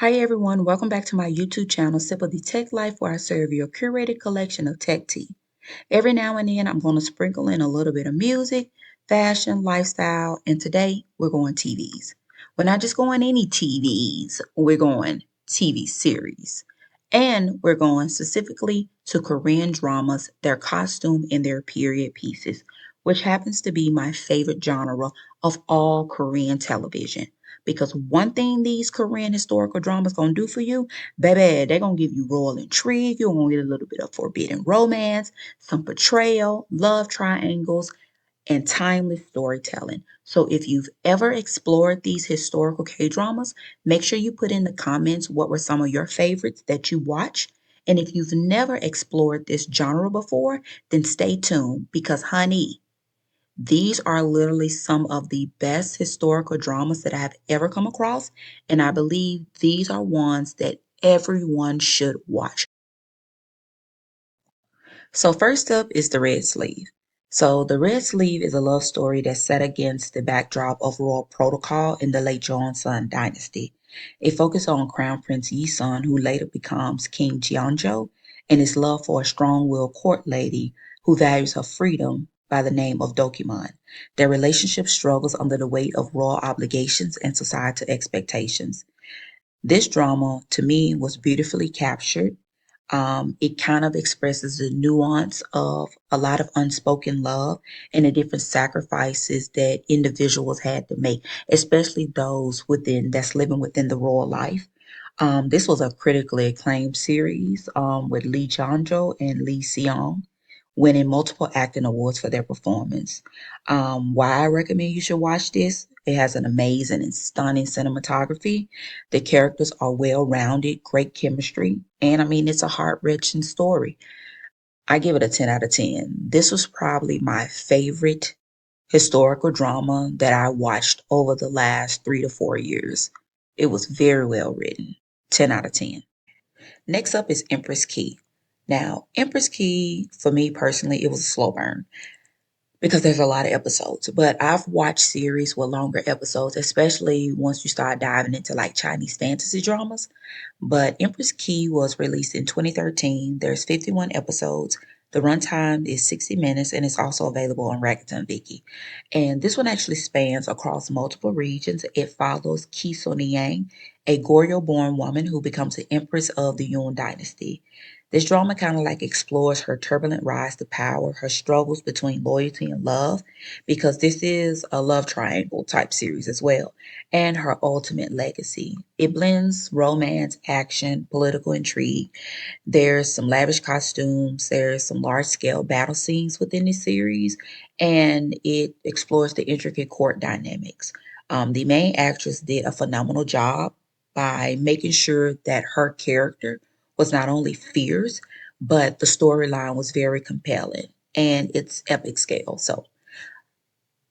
Hi everyone, welcome back to my YouTube channel, Sip of the Tech Life, where I serve you a curated collection of tech tea. Every now and then, I'm going to sprinkle in a little bit of music, fashion, lifestyle, and today we're going TVs. We're not just going any TVs, we're going TV series. And we're going specifically to Korean dramas, their costume, and their period pieces, which happens to be my favorite genre of all Korean television. Because one thing these Korean historical dramas gonna do for you, baby, they're gonna give you royal intrigue. You're gonna get a little bit of forbidden romance, some betrayal, love triangles, and timeless storytelling. So if you've ever explored these historical K dramas, make sure you put in the comments what were some of your favorites that you watched. And if you've never explored this genre before, then stay tuned because, honey, these are literally some of the best historical dramas that I have ever come across. And I believe these are ones that everyone should watch. So first up is The Red Sleeve. So The Red Sleeve is a love story that's set against the backdrop of royal protocol in the late Joseon dynasty. It focuses on Crown Prince Yisun, who later becomes King Jeonjo, and his love for a strong-willed court lady who values her freedom by the name of Dokimon. Their relationship struggles under the weight of royal obligations and societal expectations. This drama, to me, was beautifully captured. It kind of expresses the nuance of a lot of unspoken love and the different sacrifices that individuals had to make, especially those within that's living within the royal life. This was a critically acclaimed series with Lee Janjo and Lee Seong winning multiple acting awards for their performance. Why I recommend you should watch this? It has an amazing and stunning cinematography. The characters are well rounded, great chemistry, and I mean, it's a heart wrenching story. I give it a 10 out of 10. This was probably my favorite historical drama that I watched over the last 3 to 4 years. It was very well written. 10 out of 10. Next up is Empress Ki. Now, Empress Ki, for me personally, it was a slow burn because there's a lot of episodes. But I've watched series with longer episodes, especially once you start diving into like Chinese fantasy dramas. But Empress Ki was released in 2013. There's 51 episodes. The runtime is 60 minutes and it's also available on Rakuten Viki. And this one actually spans across multiple regions. It follows Ki Yang, a Goryeo-born woman who becomes the empress of the Yuan dynasty. This drama kind of like explores her turbulent rise to power, her struggles between loyalty and love, because this is a love triangle type series as well, and her ultimate legacy. It blends romance, action, political intrigue. There's some lavish costumes, there's some large scale battle scenes within the series, and it explores the intricate court dynamics. The main actress did a phenomenal job by making sure that her character was not only fierce, but the storyline was very compelling and it's epic scale. So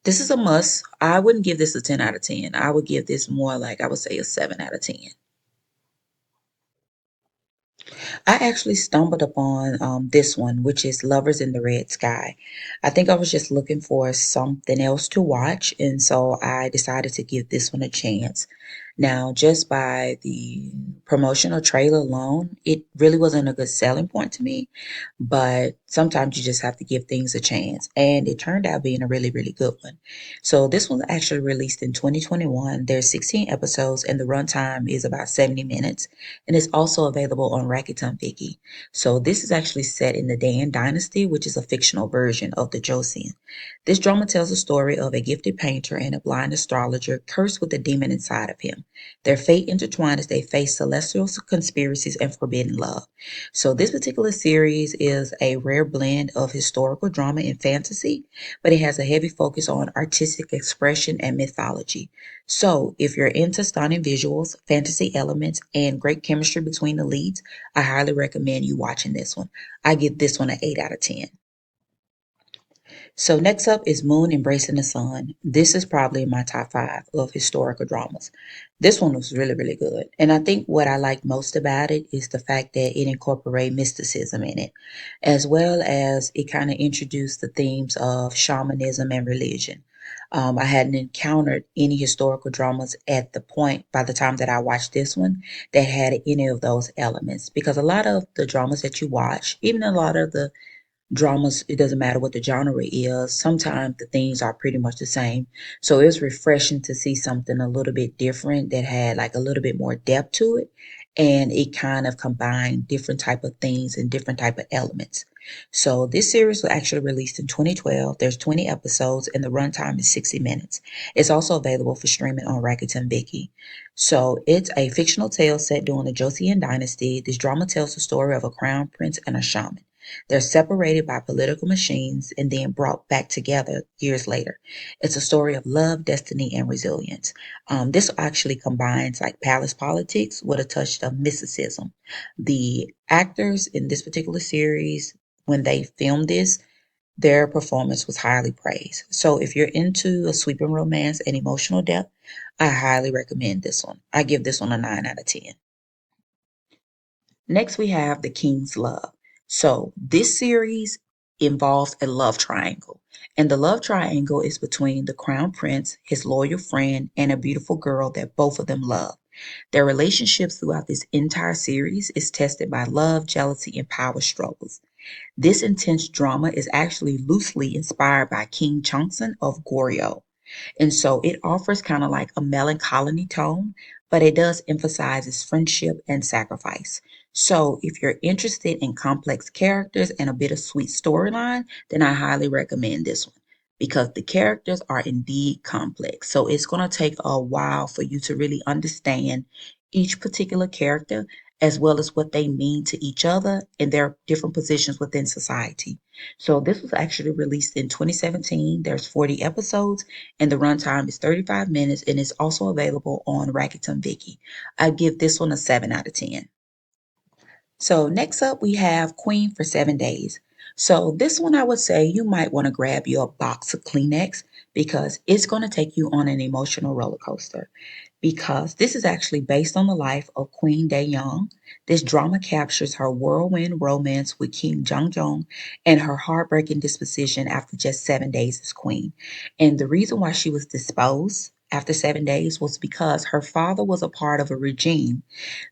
this is a must. I wouldn't give this a 10 out of 10. I would give this more like I would say a 7 out of 10. I actually stumbled upon this one, which is Lovers in the Red Sky. I think I was just looking for something else to watch, and so I decided to give this one a chance. Now, just by the promotional trailer alone, it really wasn't a good selling point to me, but sometimes you just have to give things a chance, and it turned out being a really, really good one. So this one actually released in 2021. There's 16 episodes, and the runtime is about 70 minutes and it's also available on Rakuten Viki. So this is actually set in the Dan Dynasty, which is a fictional version of the Joseon. This drama tells the story of a gifted painter and a blind astrologer cursed with a demon inside of him. Their fate intertwined as they face celestial conspiracies and forbidden love. So this particular series is a rare blend of historical drama and fantasy, but it has a heavy focus on artistic expression and mythology. So, if you're into stunning visuals, fantasy elements, and great chemistry between the leads, I highly recommend you watching this one. I give this one an 8 out of 10. So next up is Moon Embracing the Sun. This is probably my top five of historical dramas. This one was really, really good. And I think what I like most about it is the fact that it incorporates mysticism in it, as well as it kind of introduced the themes of shamanism and religion. I hadn't encountered any historical dramas at the point by the time that I watched this one that had any of those elements. Because a lot of the dramas that you watch, even a lot of the dramas, it doesn't matter what the genre is, sometimes the themes are pretty much the same. So it was refreshing to see something a little bit different that had like a little bit more depth to it. And it kind of combined different type of things and different type of elements. So this series was actually released in 2012. There's 20 episodes and the runtime is 60 minutes. It's also available for streaming on Rakuten Viki. So it's a fictional tale set during the Joseon dynasty. This drama tells the story of a crown prince and a shaman. They're separated by political machines and then brought back together years later. It's a story of love, destiny, and resilience. This actually combines like palace politics with a touch of mysticism. The actors in this particular series, when they filmed this, their performance was highly praised. So if you're into a sweeping romance and emotional depth, I highly recommend this one. I give this one a 9 out of 10. Next, we have The King's Love. So, this series involves a love triangle. And the love triangle is between the crown prince, his loyal friend, and a beautiful girl that both of them love. Their relationship throughout this entire series is tested by love, jealousy, and power struggles. This intense drama is actually loosely inspired by King Chongsun of Goryeo. And so it offers kind of like a melancholy tone, but it does emphasize its friendship and sacrifice. So if you're interested in complex characters and a bit of sweet storyline, then I highly recommend this one because the characters are indeed complex. So it's going to take a while for you to really understand each particular character as well as what they mean to each other and their different positions within society. So this was actually released in 2017. There's 40 episodes and the runtime is 35 minutes and is also available on Rakuten Viki. I give this one a 7 out of 10. So next up we have Queen for 7 Days. So this one I would say you might want to grab you a box of Kleenex because it's going to take you on an emotional roller coaster. Because this is actually based on the life of Queen Dae-young. This drama captures her whirlwind romance with King Jong and her heartbreaking disposition after just 7 days as queen. And the reason why she was disposed after 7 days was because her father was a part of a regime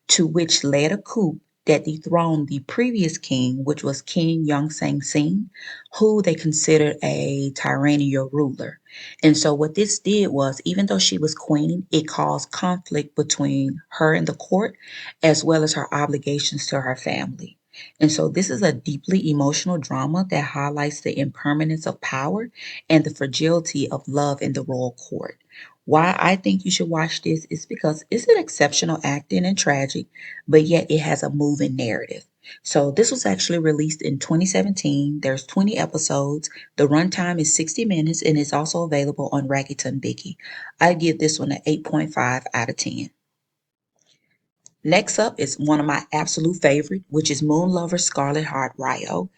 to which led a coup that dethroned the previous king, which was King Young Sang Sing, who they considered a tyrannical ruler. And so, what this did was, even though she was queen, it caused conflict between her and the court, as well as her obligations to her family. And so, this is a deeply emotional drama that highlights the impermanence of power and the fragility of love in the royal court. Why I think you should watch this is because it's an exceptional acting and tragic, but yet it has a moving narrative. So this was actually released in 2017. There's 20 episodes. The runtime is 60 minutes and it's also available on Rakuten Viki. I give this one an 8.5 out of 10. Next up is one of my absolute favorite, which is Moon Lover Scarlet Heart Ryeo.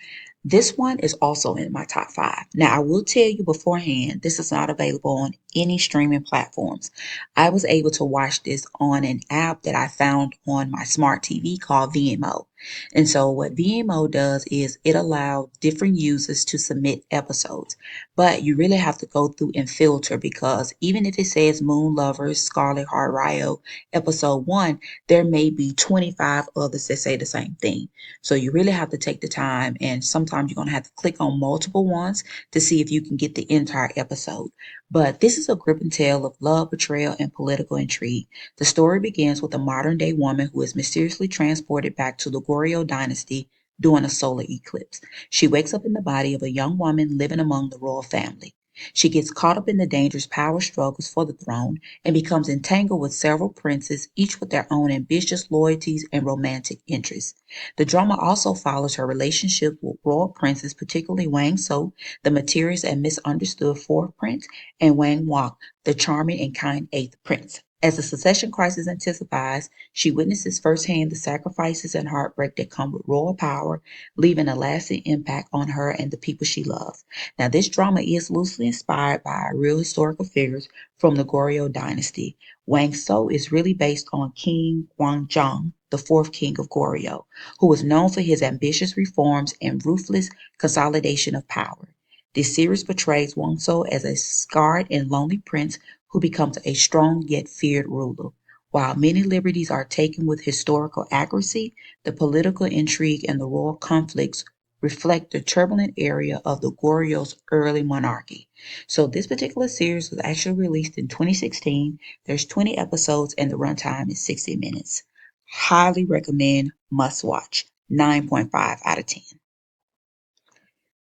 This one is also in my top five. Now, I will tell you beforehand, this is not available on any streaming platforms. I was able to watch this on an app that I found on my smart TV called VMO. And so, what VMO does is it allows different users to submit episodes, but you really have to go through and filter because even if it says Moon Lovers, Scarlet Heart Ryo, episode one, there may be 25 others that say the same thing. So you really have to take the time, and sometimes you're going to have to click on multiple ones to see if you can get the entire episode. But this is a gripping tale of love, betrayal, and political intrigue. The story begins with a modern day woman who is mysteriously transported back to the Goryeo dynasty during a solar eclipse. She wakes up in the body of a young woman living among the royal family. She gets caught up in the dangerous power struggles for the throne and becomes entangled with several princes, each with their own ambitious loyalties and romantic interests. The drama also follows her relationship with royal princes, particularly Wang So, the mysterious and misunderstood fourth prince, and Wang Wok, the charming and kind eighth prince. As the succession crisis intensifies, she witnesses firsthand the sacrifices and heartbreak that come with royal power, leaving a lasting impact on her and the people she loves. Now, this drama is loosely inspired by real historical figures from the Goryeo dynasty. Wang So is really based on King Gwangjong, the fourth king of Goryeo, who was known for his ambitious reforms and ruthless consolidation of power. This series portrays Wonso as a scarred and lonely prince who becomes a strong yet feared ruler. While many liberties are taken with historical accuracy, the political intrigue and the royal conflicts reflect the turbulent era of the Goryeo early monarchy. So this particular series was actually released in 2016. There's 20 episodes and the runtime is 60 minutes. Highly recommend, must watch. 9.5 out of 10.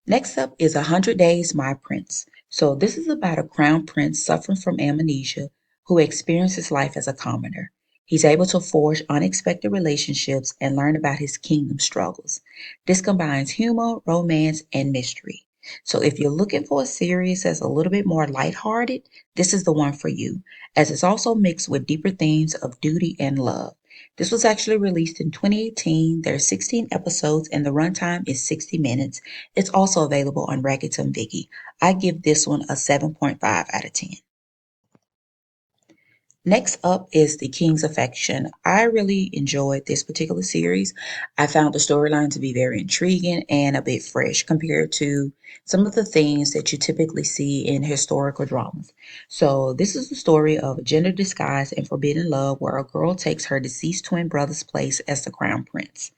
Next up is 100 Days My Prince. So this is about a crown prince suffering from amnesia who experiences life as a commoner. He's able to forge unexpected relationships and learn about his kingdom struggles. This combines humor, romance, and mystery. So if you're looking for a series that's a little bit more lighthearted, this is the one for you, as it's also mixed with deeper themes of duty and love. This was actually released in 2018. There's 16 episodes and the runtime is 60 minutes. It's also available on Rakuten Viki. I give this one a 7.5 out of 10. Next up is The King's Affection. I really enjoyed this particular series. I found the storyline to be very intriguing and a bit fresh compared to some of the things that you typically see in historical dramas. So, this is the story of a gender disguised and forbidden love where a girl takes her deceased twin brother's place as the crown prince.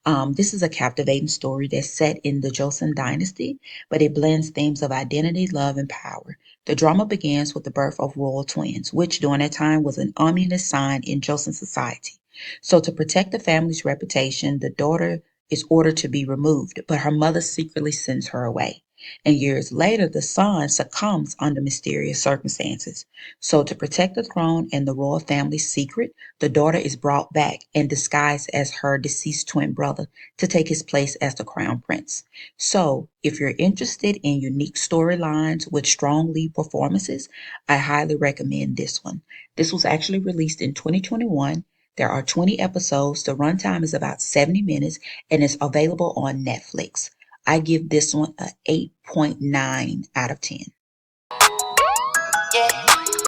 This is a captivating story that's set in the Joseon dynasty, but it blends themes of identity, love, and power. The drama begins with the birth of royal twins, which during that time was an ominous sign in Joseon society. So, to protect the family's reputation, the daughter is ordered to be removed, but her mother secretly sends her away. And years later, the son succumbs under mysterious circumstances. So, to protect the throne and the royal family's secret, the daughter is brought back and disguised as her deceased twin brother to take his place as the crown prince. So, if you're interested in unique storylines with strong lead performances, I highly recommend this one. This was actually released in 2021. There are 20 episodes. The runtime is about 70 minutes and it's available on Netflix. I give this one a 8.9 out of 10.